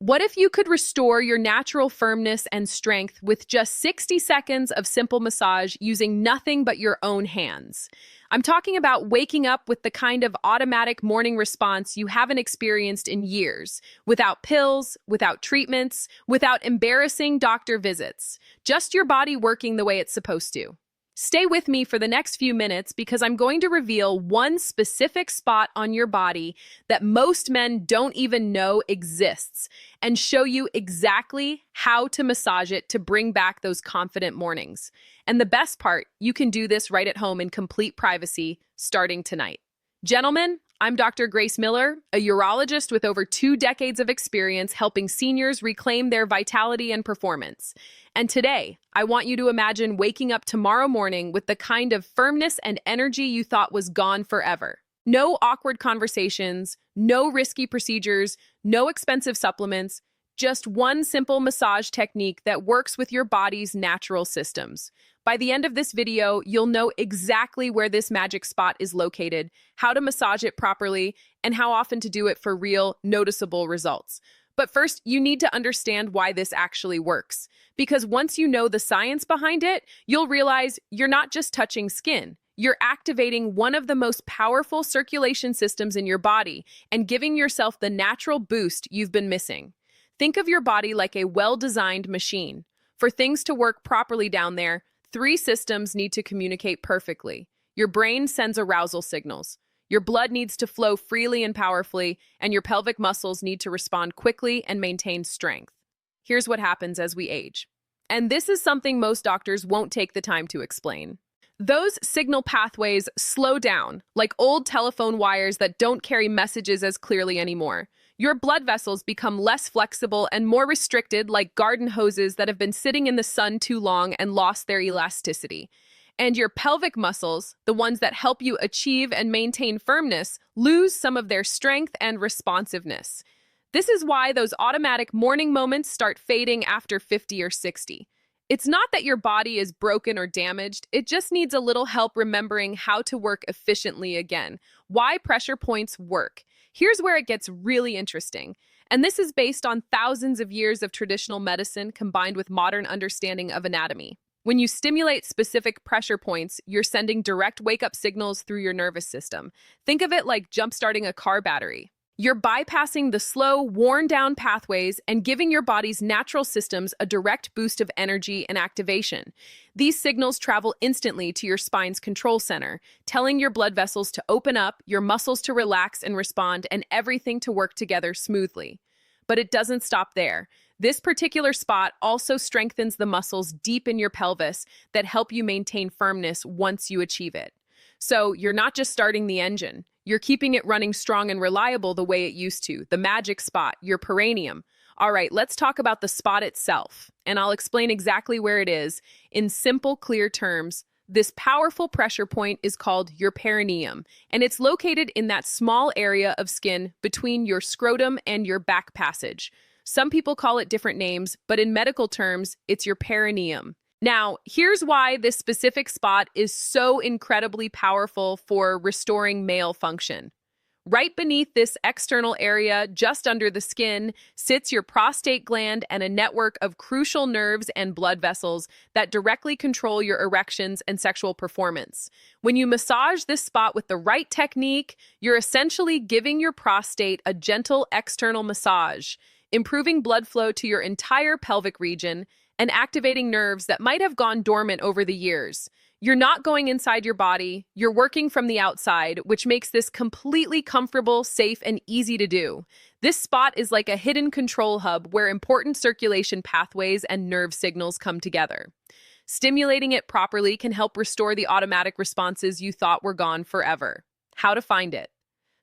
What if you could restore your natural firmness and strength with just 60 seconds of simple massage using nothing but your own hands? I'm talking about waking up with the kind of automatic morning response you haven't experienced in years, without pills, without treatments, without embarrassing doctor visits, just your body working the way it's supposed to. Stay with me for the next few minutes because I'm going to reveal one specific spot on your body that most men don't even know exists and show you exactly how to massage it to bring back those confident mornings. And the best part, you can do this right at home in complete privacy starting tonight. Gentlemen, I'm Dr. Grace Miller, a urologist with over 2 decades of experience helping seniors reclaim their vitality and performance. And today, I want you to imagine waking up tomorrow morning with the kind of firmness and energy you thought was gone forever. No awkward conversations, no risky procedures, no expensive supplements, just one simple massage technique that works with your body's natural systems. By the end of this video, you'll know exactly where this magic spot is located, how to massage it properly, and how often to do it for real, noticeable results. But first, you need to understand why this actually works. Because once you know the science behind it, you'll realize you're not just touching skin. You're activating one of the most powerful circulation systems in your body and giving yourself the natural boost you've been missing. Think of your body like a well-designed machine. For things to work properly down there, 3 systems need to communicate perfectly. Your brain sends arousal signals. Your blood needs to flow freely and powerfully, and your pelvic muscles need to respond quickly and maintain strength. Here's what happens as we age. And this is something most doctors won't take the time to explain. Those signal pathways slow down, like old telephone wires that don't carry messages as clearly anymore. Your blood vessels become less flexible and more restricted, like garden hoses that have been sitting in the sun too long and lost their elasticity. And your pelvic muscles, the ones that help you achieve and maintain firmness, lose some of their strength and responsiveness. This is why those automatic morning moments start fading after 50 or 60. It's not that your body is broken or damaged, it just needs a little help remembering how to work efficiently again. Why pressure points work. Here's where it gets really interesting. And this is based on thousands of years of traditional medicine combined with modern understanding of anatomy. When you stimulate specific pressure points, you're sending direct wake-up signals through your nervous system. Think of it like jump-starting a car battery. You're bypassing the slow, worn-down pathways and giving your body's natural systems a direct boost of energy and activation. These signals travel instantly to your spine's control center, telling your blood vessels to open up, your muscles to relax and respond, and everything to work together smoothly. But it doesn't stop there. This particular spot also strengthens the muscles deep in your pelvis that help you maintain firmness once you achieve it. So you're not just starting the engine. You're keeping it running strong and reliable the way it used to, the magic spot, your perineum. All right, let's talk about the spot itself, and I'll explain exactly where it is. In simple, clear terms, this powerful pressure point is called your perineum, and it's located in that small area of skin between your scrotum and your back passage. Some people call it different names, but in medical terms, it's your perineum. Now, here's why this specific spot is so incredibly powerful for restoring male function. Right beneath this external area, just under the skin, sits your prostate gland and a network of crucial nerves and blood vessels that directly control your erections and sexual performance. When you massage this spot with the right technique, you're essentially giving your prostate a gentle external massage, improving blood flow to your entire pelvic region, and activating nerves that might have gone dormant over the years. You're not going inside your body, you're working from the outside, which makes this completely comfortable, safe, and easy to do. This spot is like a hidden control hub where important circulation pathways and nerve signals come together. Stimulating it properly can help restore the automatic responses you thought were gone forever. How to find it?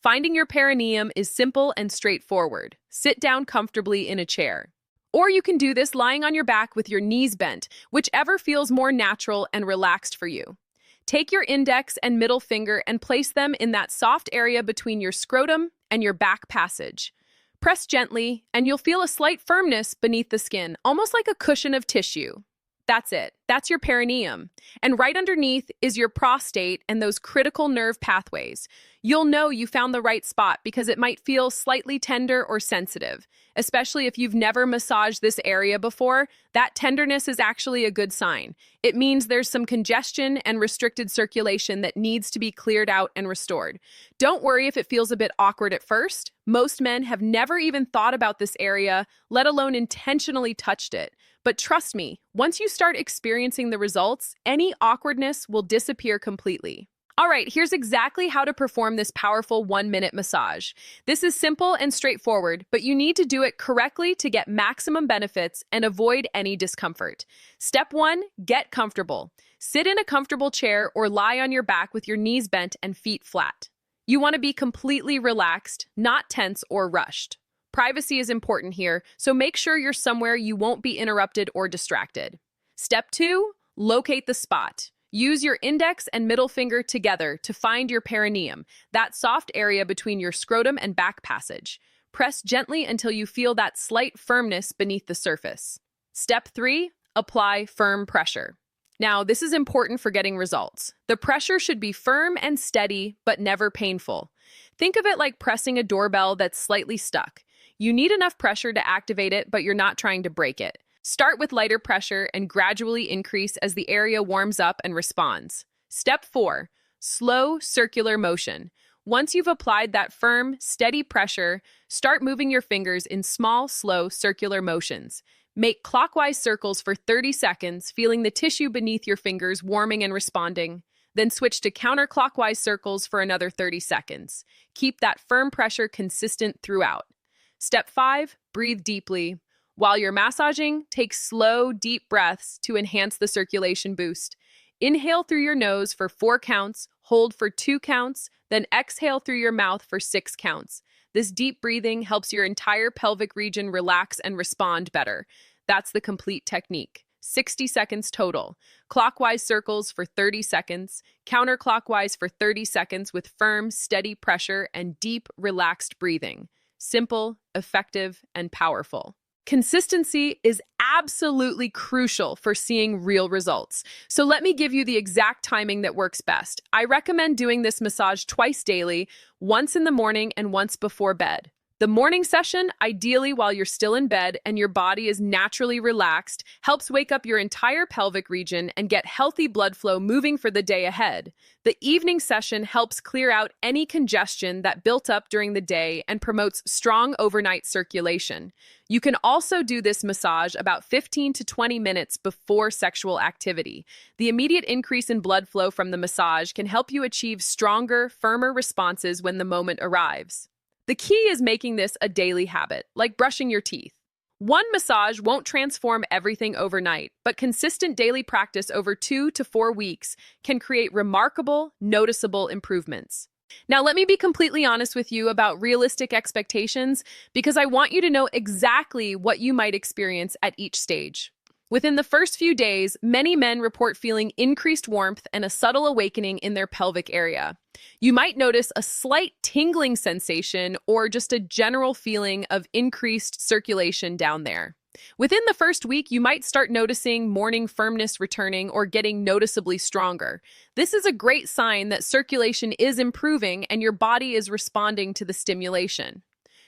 Finding your perineum is simple and straightforward. Sit down comfortably in a chair. Or you can do this lying on your back with your knees bent, whichever feels more natural and relaxed for you. Take your index and middle finger and place them in that soft area between your scrotum and your back passage. Press gently, and you'll feel a slight firmness beneath the skin, almost like a cushion of tissue. That's it. That's your perineum. And right underneath is your prostate and those critical nerve pathways. You'll know you found the right spot because it might feel slightly tender or sensitive. Especially if you've never massaged this area before, that tenderness is actually a good sign. It means there's some congestion and restricted circulation that needs to be cleared out and restored. Don't worry if it feels a bit awkward at first. Most men have never even thought about this area, let alone intentionally touched it. But trust me, once you start experiencing the results, any awkwardness will disappear completely. All right, here's exactly how to perform this powerful 1-minute massage. This is simple and straightforward, but you need to do it correctly to get maximum benefits and avoid any discomfort. Step 1, get comfortable. Sit in a comfortable chair or lie on your back with your knees bent and feet flat. You want to be completely relaxed, not tense or rushed. Privacy is important here, so make sure you're somewhere you won't be interrupted or distracted. Step 2, locate the spot. Use your index and middle finger together to find your perineum, that soft area between your scrotum and back passage. Press gently until you feel that slight firmness beneath the surface. Step 3, apply firm pressure. Now, this is important for getting results. The pressure should be firm and steady, but never painful. Think of it like pressing a doorbell that's slightly stuck. You need enough pressure to activate it, but you're not trying to break it. Start with lighter pressure and gradually increase as the area warms up and responds. Step 4, slow circular motion. Once you've applied that firm, steady pressure, start moving your fingers in small, slow circular motions. Make clockwise circles for 30 seconds, feeling the tissue beneath your fingers warming and responding. Then switch to counterclockwise circles for another 30 seconds. Keep that firm pressure consistent throughout. Step 5, breathe deeply. While you're massaging, take slow, deep breaths to enhance the circulation boost. Inhale through your nose for 4 counts, hold for 2 counts, then exhale through your mouth for 6 counts. This deep breathing helps your entire pelvic region relax and respond better. That's the complete technique. 60 seconds total. Clockwise circles for 30 seconds, counterclockwise for 30 seconds with firm, steady pressure and deep, relaxed breathing. Simple, effective, and powerful. Consistency is absolutely crucial for seeing real results. So let me give you the exact timing that works best. I recommend doing this massage twice daily, once in the morning and once before bed. The morning session, ideally while you're still in bed and your body is naturally relaxed, helps wake up your entire pelvic region and get healthy blood flow moving for the day ahead. The evening session helps clear out any congestion that built up during the day and promotes strong overnight circulation. You can also do this massage about 15 to 20 minutes before sexual activity. The immediate increase in blood flow from the massage can help you achieve stronger, firmer responses when the moment arrives. The key is making this a daily habit, like brushing your teeth. One massage won't transform everything overnight, but consistent daily practice over 2 to 4 weeks can create remarkable, noticeable improvements. Now, let me be completely honest with you about realistic expectations because I want you to know exactly what you might experience at each stage. Within the first few days, many men report feeling increased warmth and a subtle awakening in their pelvic area. You might notice a slight tingling sensation or just a general feeling of increased circulation down there. Within the first week, you might start noticing morning firmness returning or getting noticeably stronger. This is a great sign that circulation is improving and your body is responding to the stimulation.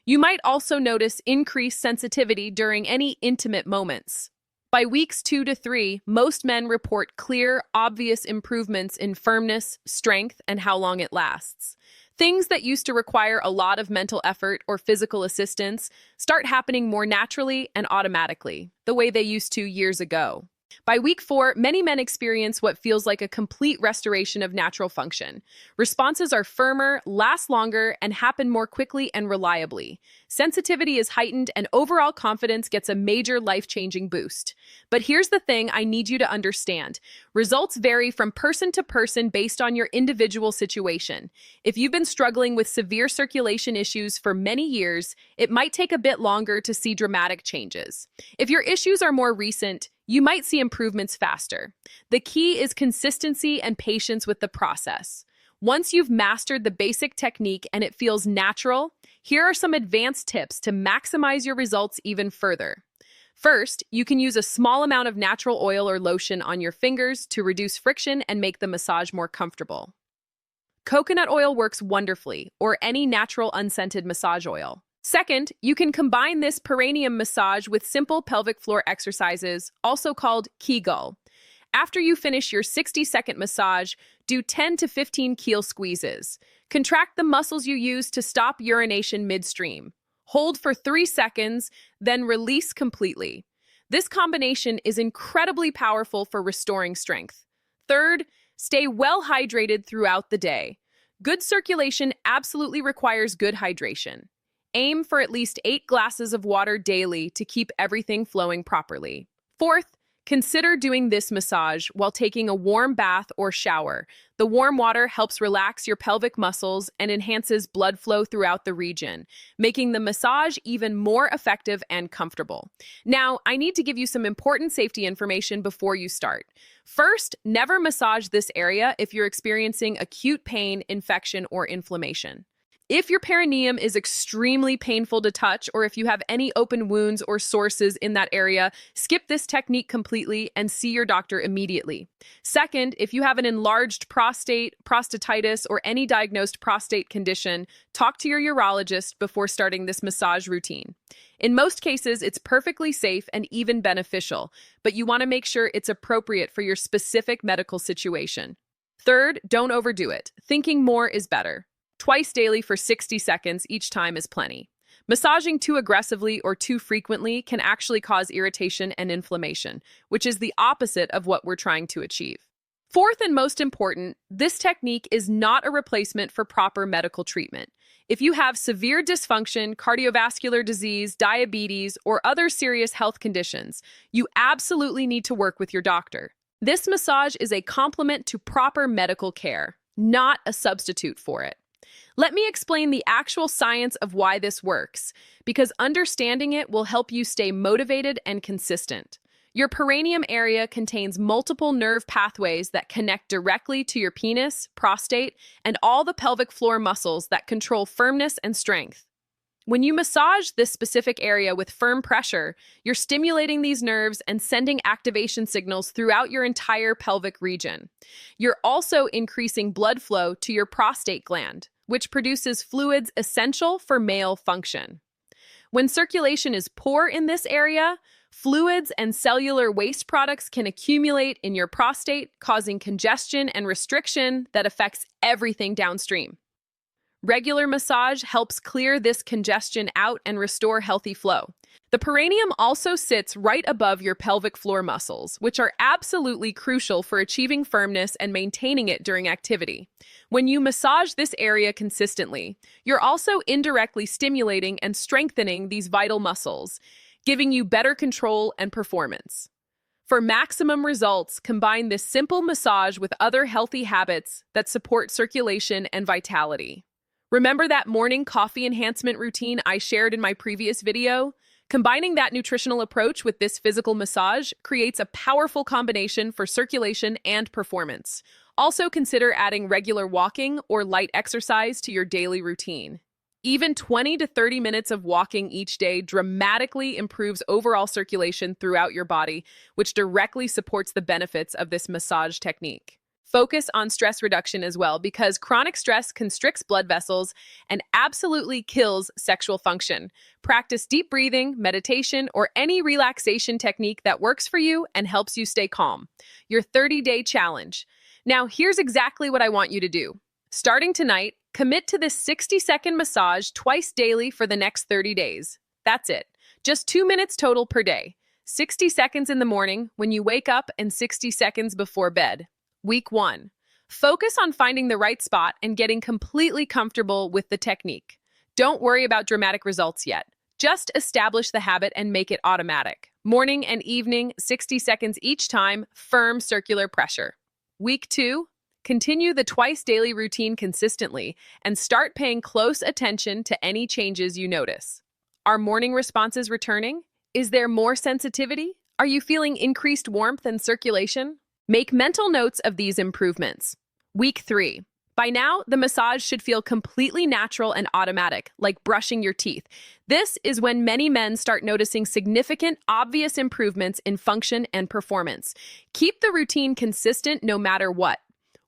You might also notice increased sensitivity during any intimate moments. By weeks 2 to 3, most men report clear, obvious improvements in firmness, strength, and how long it lasts. Things that used to require a lot of mental effort or physical assistance start happening more naturally and automatically, the way they used to years ago. By week 4, many men experience what feels like a complete restoration of natural function. Responses are firmer, last longer, and happen more quickly and reliably. Sensitivity is heightened, and overall confidence gets a major life-changing boost. But here's the thing I need you to understand. Results vary from person to person based on your individual situation. If you've been struggling with severe circulation issues for many years, it might take a bit longer to see dramatic changes. If your issues are more recent, you might see improvements faster. The key is consistency and patience with the process. Once you've mastered the basic technique and it feels natural, here are some advanced tips to maximize your results even further. First, you can use a small amount of natural oil or lotion on your fingers to reduce friction and make the massage more comfortable. Coconut oil works wonderfully, or any natural unscented massage oil. Second, you can combine this perineum massage with simple pelvic floor exercises, also called Kegel. After you finish your 60-second massage, do 10 to 15 keel squeezes. Contract the muscles you use to stop urination midstream. Hold for 3 seconds, then release completely. This combination is incredibly powerful for restoring strength. Third, stay well hydrated throughout the day. Good circulation absolutely requires good hydration. Aim for at least 8 glasses of water daily to keep everything flowing properly. Fourth, consider doing this massage while taking a warm bath or shower. The warm water helps relax your pelvic muscles and enhances blood flow throughout the region, making the massage even more effective and comfortable. Now, I need to give you some important safety information before you start. First, never massage this area if you're experiencing acute pain, infection, or inflammation. If your perineum is extremely painful to touch, or if you have any open wounds or sources in that area, skip this technique completely and see your doctor immediately. Second, if you have an enlarged prostate, prostatitis, or any diagnosed prostate condition, talk to your urologist before starting this massage routine. In most cases, it's perfectly safe and even beneficial, but you want to make sure it's appropriate for your specific medical situation. Third, don't overdo it. Thinking more is better. Twice daily for 60 seconds each time is plenty. Massaging too aggressively or too frequently can actually cause irritation and inflammation, which is the opposite of what we're trying to achieve. Fourth and most important, this technique is not a replacement for proper medical treatment. If you have severe dysfunction, cardiovascular disease, diabetes, or other serious health conditions, you absolutely need to work with your doctor. This massage is a complement to proper medical care, not a substitute for it. Let me explain the actual science of why this works, because understanding it will help you stay motivated and consistent. Your perineum area contains multiple nerve pathways that connect directly to your penis, prostate, and all the pelvic floor muscles that control firmness and strength. When you massage this specific area with firm pressure, you're stimulating these nerves and sending activation signals throughout your entire pelvic region. You're also increasing blood flow to your prostate gland, which produces fluids essential for male function. When circulation is poor in this area, fluids and cellular waste products can accumulate in your prostate, causing congestion and restriction that affects everything downstream. Regular massage helps clear this congestion out and restore healthy flow. The perineum also sits right above your pelvic floor muscles, which are absolutely crucial for achieving firmness and maintaining it during activity. When you massage this area consistently, you're also indirectly stimulating and strengthening these vital muscles, giving you better control and performance. For maximum results, combine this simple massage with other healthy habits that support circulation and vitality. Remember that morning coffee enhancement routine I shared in my previous video? Combining that nutritional approach with this physical massage creates a powerful combination for circulation and performance. Also consider adding regular walking or light exercise to your daily routine. Even 20 to 30 minutes of walking each day dramatically improves overall circulation throughout your body, which directly supports the benefits of this massage technique. Focus on stress reduction as well, because chronic stress constricts blood vessels and absolutely kills sexual function. Practice deep breathing, meditation, or any relaxation technique that works for you and helps you stay calm. Your 30-day challenge. Now, here's exactly what I want you to do. Starting tonight, commit to this 60-second massage twice daily for the next 30 days. That's it. Just 2 minutes total per day. 60 seconds in the morning when you wake up and 60 seconds before bed. Week 1. Focus on finding the right spot and getting completely comfortable with the technique. Don't worry about dramatic results yet. Just establish the habit and make it automatic. Morning and evening, 60 seconds each time, firm circular pressure. Week 2. Continue the twice daily routine consistently and start paying close attention to any changes you notice. Are morning responses returning? Is there more sensitivity? Are you feeling increased warmth and circulation? Make mental notes of these improvements. Week 3. By now, the massage should feel completely natural and automatic, like brushing your teeth. This is when many men start noticing significant, obvious improvements in function and performance. Keep the routine consistent no matter what.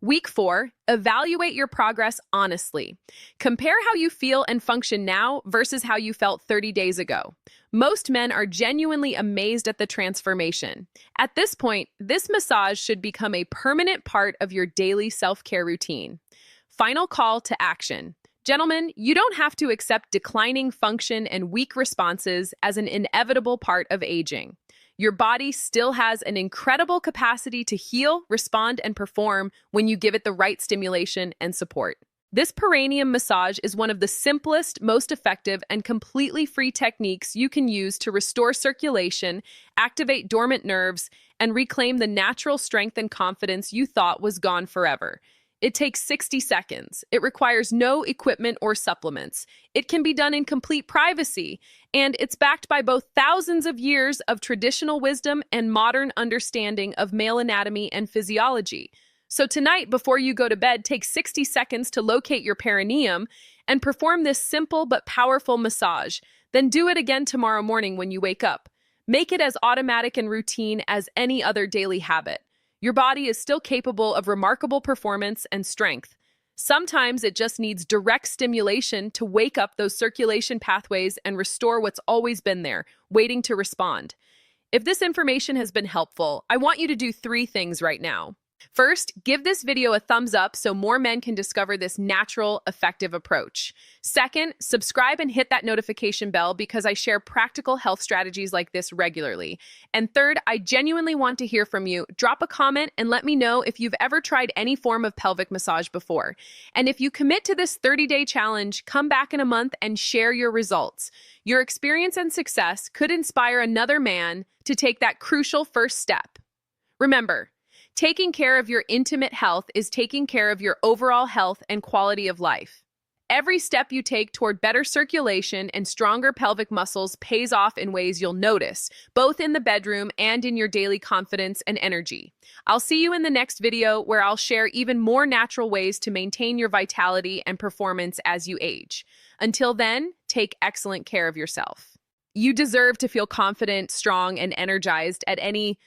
Week 4, evaluate your progress honestly. Compare how you feel and function now versus how you felt 30 days ago. Most men are genuinely amazed at the transformation. At this point, this massage should become a permanent part of your daily self-care routine. Final call to action. Gentlemen, you don't have to accept declining function and weak responses as an inevitable part of aging. Your body still has an incredible capacity to heal, respond, and perform when you give it the right stimulation and support. This perineum massage is one of the simplest, most effective, and completely free techniques you can use to restore circulation, activate dormant nerves, and reclaim the natural strength and confidence you thought was gone forever. It takes 60 seconds. It requires no equipment or supplements. It can be done in complete privacy, and it's backed by both thousands of years of traditional wisdom and modern understanding of male anatomy and physiology. So tonight, before you go to bed, take 60 seconds to locate your perineum and perform this simple but powerful massage. Then do it again tomorrow morning when you wake up. Make it as automatic and routine as any other daily habit. Your body is still capable of remarkable performance and strength. Sometimes it just needs direct stimulation to wake up those circulation pathways and restore what's always been there, waiting to respond. If this information has been helpful, I want you to do 3 things right now. First, give this video a thumbs up so more men can discover this natural, effective approach. Second, subscribe and hit that notification bell because I share practical health strategies like this regularly. And third, I genuinely want to hear from you. Drop a comment and let me know if you've ever tried any form of pelvic massage before. And if you commit to this 30-day challenge, come back in a month and share your results. Your experience and success could inspire another man to take that crucial first step. Remember, taking care of your intimate health is taking care of your overall health and quality of life. Every step you take toward better circulation and stronger pelvic muscles pays off in ways you'll notice, both in the bedroom and in your daily confidence and energy. I'll see you in the next video where I'll share even more natural ways to maintain your vitality and performance as you age. Until then, take excellent care of yourself. You deserve to feel confident, strong, and energized at any